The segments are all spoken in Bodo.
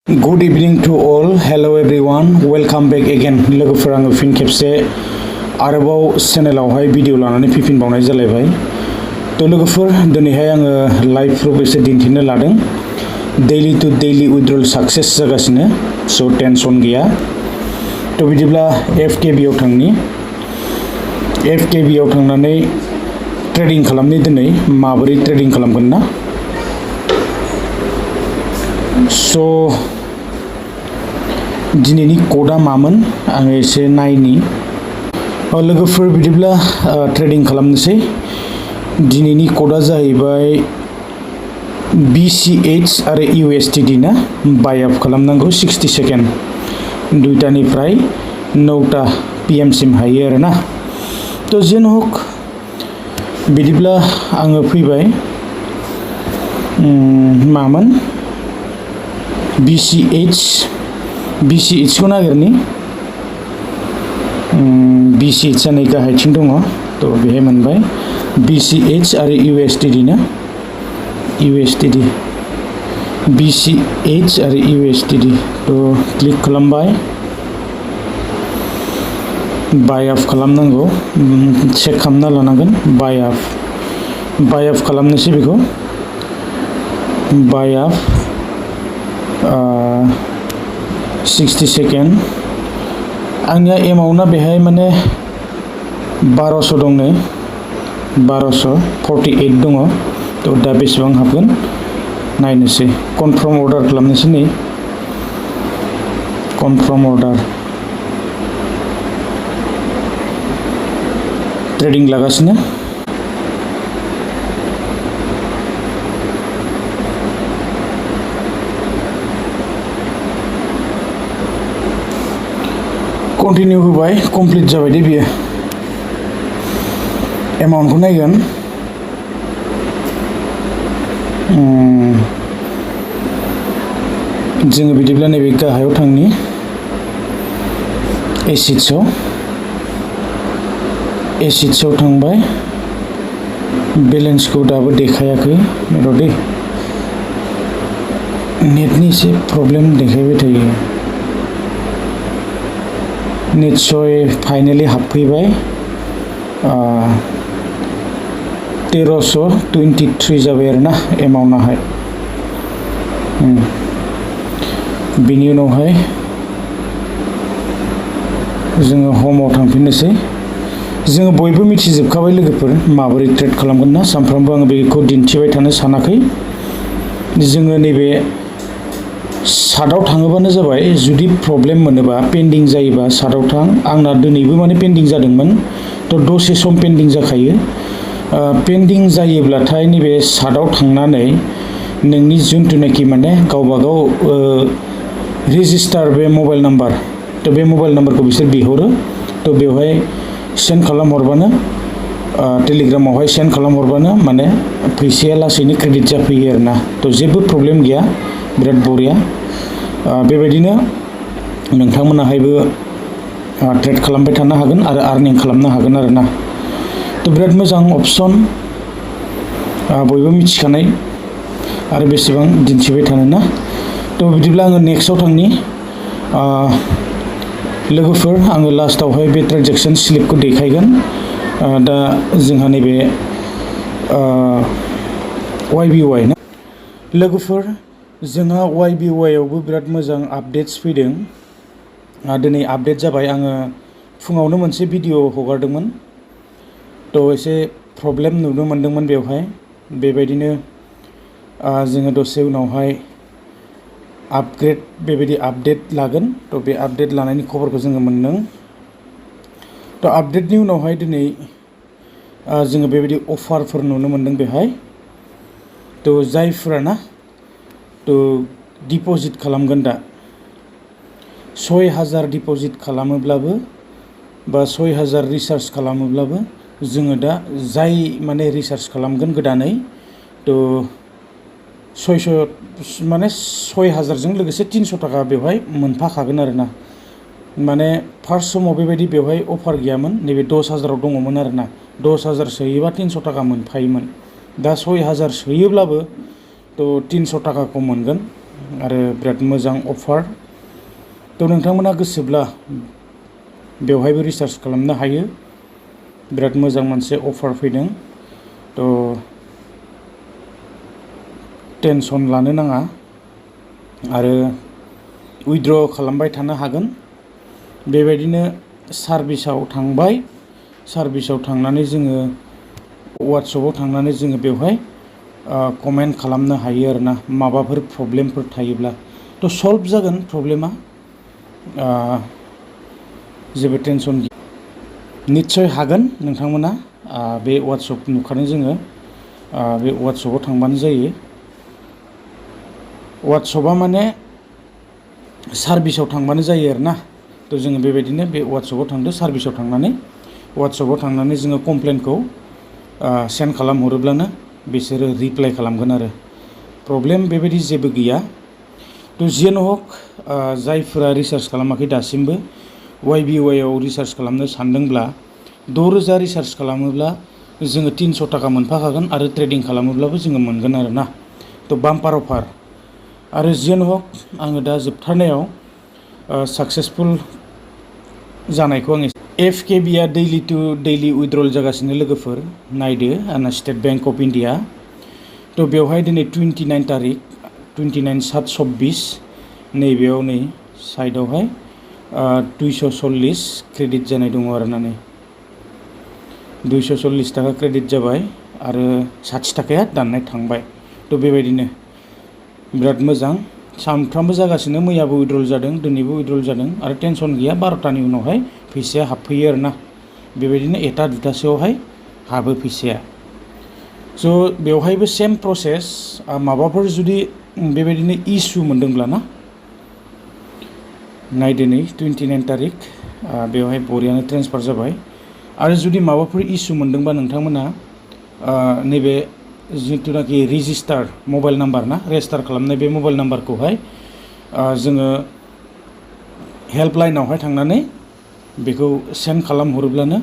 Good evening to all. Hello everyone. Welcome back again. लोगोफोर आङो फिन खेबसे आरोबाव चेनेलावहाय भिडिअ लानानै फैफिनबावनाय जालायबाय। तो लोगोफोर दिनैहाय आङो लाइभ प्रुफ एसे दिन्थिनो लादों। डेलि टु डेलि उइड्रल साक्सेस जागासिनो, सो टेनसन गैया। तो बिदिब्ला FKB आव थांनि। FKB आव थांनानै ट्रेडिं खालामनि दिनै माबोरै ट्रेडिं खालामगोन ना। सो दिनैनि कोडआ मामोन आङो एसे नायनि। लोगोफोर बिदिब्ला ट्रेडिं खालामनोसै। दिनैनि कोडआ जाहैबाय BCH आरो USDT ना। बाय अफ खालामनांगौ 60 सेकेन्ड 2टानिफ्राय 9टा PM सिम हायो आरोना। तो जेन हक बिदिब्ला आङो फैबाय मामोन BCH खौ नागिरनि। BCH आ नै गाहायथिं दङ, तो बेहाय मोनबाय BCH आरो USDT ना। USDT BCH आरो USDT तो क्लिक खालामबाय। बाय अफ खालामनांगौ, चेक खालामना लानांगोन। बाय अफ खालामनोसै बेखौ। बाय अफ 60 सेकेन्ड। आंनिया एमाउन्टआ बेहाय माने 1200 दं नै, 1248 दङ। तो दा बेसेबां हाबगोन नायनोसै। कनफार्म अर्डार खालामनोसै नै। कनफार्म अर्डार ट्रेडिं लागासिनो। कन्टिनिउ होबाय, कमप्लिट जाबाय दे बियो। एमाउन्टखौ नायगोन। जोङो बिदिब्ला नैबे गाहायाव थांनि एसिड्सआव थांबाय। बेलेन्सखौ दाबो देखायाखै र' दे, नेटनि एसे प्रब्लेम देखायबाय थायो। निस्सय फाइनेलि हाबफैबाय 1323 जाबाय आरोना एमाउन्टआहाय। बिनि उनावहाय जोङो होमाव थांफिननोसै। जोङो बयबो मिथिजोबखाबाय लोगोफोर माबोरै ट्रेड खालामगोन ना। सानफ्रामबो आङो बेखौ दिन्थिबाय थानो सानाखै। जोङो नैबे सार्टआव थाङोबानो जाबाय। जुदि प्रब्लेम मोनोबा, पेन्डिं जायोबा सार्टआव थां। आंना दिनैबो माने पेन्डिं जादोंमोन, तो दसे सम पेन्डिं जाखायो। पेन्डिं जायोब्लाथाय नैबे सार्टआव थांनानै नोंनि जिथुनाखि माने गावबागाव रेजिस्टार बे मबाइल नाम्बार, तो बे मबाइल नाम्बारखौ बिसोर बिहरो। तो बेवहाय सेन्ड खालामहरबानो, टेलिग्रामावहाय सेन्ड खालामहरबानो माने फैसाया लासैनो क्रेडिट जाफैयो आरोना। तो जेबो प्रब्लेम गैया, बिराद बरिया। बेबायदिनो नोंथांमोनाहायबो ट्रेड खालामबाय थानो हागोन आरो आर्निं खालामनो हागोन आरोना। तो बिराद मोजां अपसन, बयबो मिथिखानाय आरो बेसेबां दिन्थिबाय थानो ना। तो बिदिब्ला आङो नेक्स्टआव थांनि। लोगोफोर आङो लास्टावहाय बे ट्रेन्जेक्सन स्लिपखौ देखायगोन। दा जोंहा नैबे YBY ना लोगोफोर, जोंहा YBY आवबो बिराद मोजां आपडेट्स फैदों। दिनै आपडेट जाबाय। आङो फुङावनो मोनसे भिडिअ हगारदोंमोन, तो एसे प्रब्लेम नुनो मोनदोंमोन बेवहाय। बेबायदिनो जोङो दसे उनावहाय आपग्रेड बेबायदि आपडेट लागोन। तो बे आपडेट लानायनि खबरखौ जोङो मोनदों। तो आपडेटनि उनावहाय दिनै जोङो बेबायदि अफारफोर नुनो मोनदों बेहाय। तो जायफोरा ना, तो डिप'जिट खालामगोन दा 6000 डिप'जिट खालामोब्लाबो बा 6000 रिसार्ज खालामोब्लाबो, जोङो दा जाय माने रिसार्ज खालामगोन गोदानै, तो 6000जों लोगोसे 300 थाखा बेवहाय मोनफाखागोन आरोना। माने फार्स्ट समाव बेबायदि बेवहाय अफार गैयामोन, नैबे 10000आव दङमोन आरोना। 10000 सोयोबा 300 थाखा मोनफायोमोन। दा 6000 सोयोब्लाबो तो 300 थाखाखौ मोनगोन। आरो बिराद मोजां अफार। थ' नोंथांमोना गोसोब्ला बेवहायबो रिसार्ज खालामनो हायो। बिराद मोजां मोनसे अफार फैदों। थ' टेनसन लानो नाङा आरो उइथड्र खालामबाय थानो हागोन। बेबायदिनो सार्भिसाव थांबाय, सार्भिसाव थांनानै जोङो वाट्सएपआव थांनानै जोङो बेवहाय कमेन्ट खालामनो हायो आरोना, माबाफोर प्रब्लेमफोर थायोब्ला। थ' सल्भ जागोन प्रब्लेमा, जेबो टेनसन गैया। निस्सय हागोन नोंथांमोना। बे वाट्सएप नुखादों जोङो, बे वाट्सएपआव थांबानो जायो। वाट्सएपआ माने सार्भिसाव थांबानो जायो आरोना। थ' जोङो बेबायदिनो बे वाट्सएपआव थांदो, सार्भिसाव थांनानै वाट्सएपआव थांनानै जोङो कमप्लेनखौ सेन्ड खालामहरोब्लानो बिसोरो रिप्लाइ खालामगोन आरो। प्रब्लेम बेबायदि जेबो गैया। थ' जियानो हक, जायफोरा रिसार्ज खालामाखै दासिमबो, YBY आव रिसार्ज खालामनो सानदोंब्ला 6,000 रिसार्ज खालामोब्ला जोङो 300 थाखा मोनफाखागोन आरो ट्रेडिं खालामोब्लाबो जोङो मोनगोन आरोना। थ' बाम्पार अफार। आरो जियानो हक, आङो दा जोबथारनायाव साक्सेसफुल जानायखौ आं FKB आ दैलि टु दैलि उइथड्रल जागासिनो लोगोफोर, नायदो आंना स्टेट बेंक अफ इन्डिया। थ' बेवहाय दिनै 29 तारिख, 29/7/24, नैबेयाव नै साइडआवहाय 240 क्रेडिट जानाय दङ आरोना। नै 240 थाखा क्रेडिट जाबाय आरो 60 थाखाया दाननाय थांबाय। थ' बेबायदिनो बिराद मोजां, सानफ्रामबो जागासिनो। मैयाबो उइथड्रल जादों, दिनैबो उइथड्रल जादों आरो टेनसन गैया। 12टानि उनावहाय फैसाया हाबफैयो आरोना। बेबायदिनो 1टा-2टासोआवहाय हाबो फैसाया। स' बेवहायबो सेम प्रसेस। माबाफोर जुदि बेबायदिनो इसु मोनदोंब्ला ना, नायदो नै 29 तारिख, बेवहाय बरियानो ट्रेन्सफार जाबाय। आरो जुदि माबाफोर इसु मोनदोंबा नोंथांमोना नैबे जिथुनाखि रेजिस्टार मबाइल नाम्बार ना, रेजिस्टार खालामनाय बे मबाइल नाम्बारखौहाय जोङो हेल्पलाइनावहाय थांनानै बेखौ सेन्ड खालामहरोब्लानो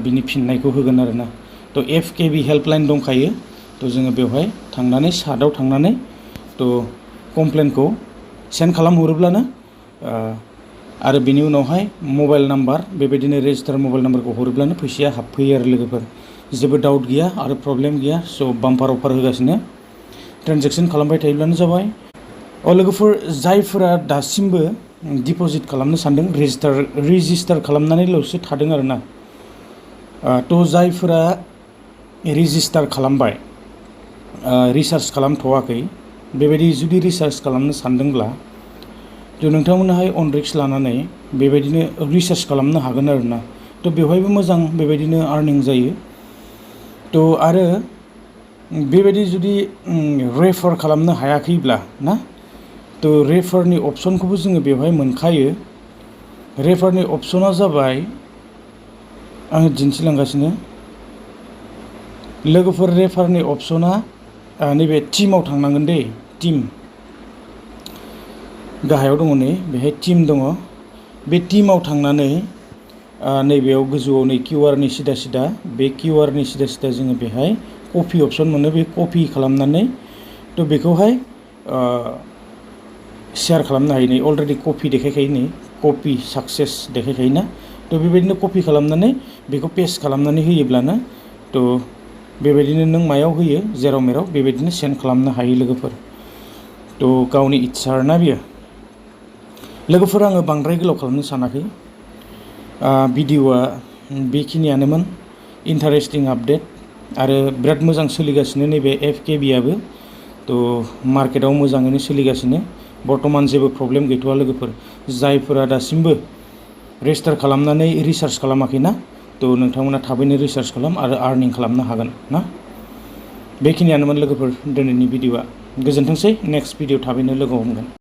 बिनि फिननायखौ होगोन आरोना। थ' FKB हेल्पलाइन दंखायो। थ' जोङो बेवहाय थांनानै सादाव थांनानै कमप्लेनखौ सेन्ड खालामहरोब्लानो आरो बिनि उनावहाय मबाइल नाम्बार, बेबायदिनो रेजिस्टार मबाइल नाम्बारखौ हरोब्लानो फैसाया हाबफैयो आरो लोगोफोर। जेबो डाउट गैया आरो प्रब्लेम गैया। स' बाम्पार अफार होगासिनो, ट्रेनजेक्सन खालामबाय थायोब्लानो जाबाय। लोगोफोर, जायफोरा दासिमबो डिप'जिट खालामनो सानदों, रेजिस्टार खालामनानैल'सो थादों आरोना। थ' जायफोरा रेजिस्टार खालामबाय, रिसार्ज खालामथ'वाखै, बेबायदि जुदि रिसार्ज खालामनो सानदोंब्ला थ' नोंथांमोनाहाय अन रिक्स लानानै बेबायदिनो रिसार्ज खालामनो हागोन आरोना। थ' बेवहायबो मोजां बेबायदिनो आर्निं जायो। थ' आरो बेबायदि जुदि रेफार खालामनो हायाखैब्ला ना, थ' रेफारनि अपसनखौबो जोङो बेवहाय मोनखायो। रेफारनि अपसना जाबाय, आङो दिन्थिलांगासिनो लोगोफोर। रेफारनि अपसना नैबे टिमाव थांनांगोन दे, टिम गाहायाव दङ, नै बेहाय टिम दङ। बे टिमाव थांनानै नैबेयाव गोजौआव नै किउआरनि सिदा सिदा, बे किउआरनि सिदा सिदा जोङो बेहाय कपि अपसन मोनो। बे कपि खालामनानै थ' बेखौहाय शेयार खालामनो हायो। नै अलरेडि कपि देखायखायो, नै कपि साक्सेस देखायखायोना। थ' बेबायदिनो कपि खालामनानै बेखौ पेस्ट खालामनानै होयोब्लानो थ' बेबायदिनो नों मायाव होयो, जेराव मेराव बेबायदिनो सेन्ड खालामनो हायो लोगोफोर। थ' गावनि इस्सा आरोना बियो। लोगोफोर, आङो बांद्राय गोलाव खालामनो सानाखै। भिडिअ'आ बेखिनियानोमोन। इन्टारेस्टिं आपडेट आरो बिराद मोजां सोलिगासिनो नैबे FKB आबो। थ' मार्केटाव मोजाङैनो सोलिगासिनो। बर्थमान जेबो प्रब्लेम गैथ'वा लोगोफोर। जायफोरा दासिमबो रेजिस्टार खालामनानै रिसार्ज खालामाखैना, थ' नोंथांमोना थाबैनो रिसार्ज खालाम आरो आर्निं खालामनो हागोन ना। बेखिनियानोमोन लोगोफोर दिनैनि भिडिअ'आ। गोजोनथोंसै। नेक्स्ट भिडिअ' थाबैनो लोगो हमगोन।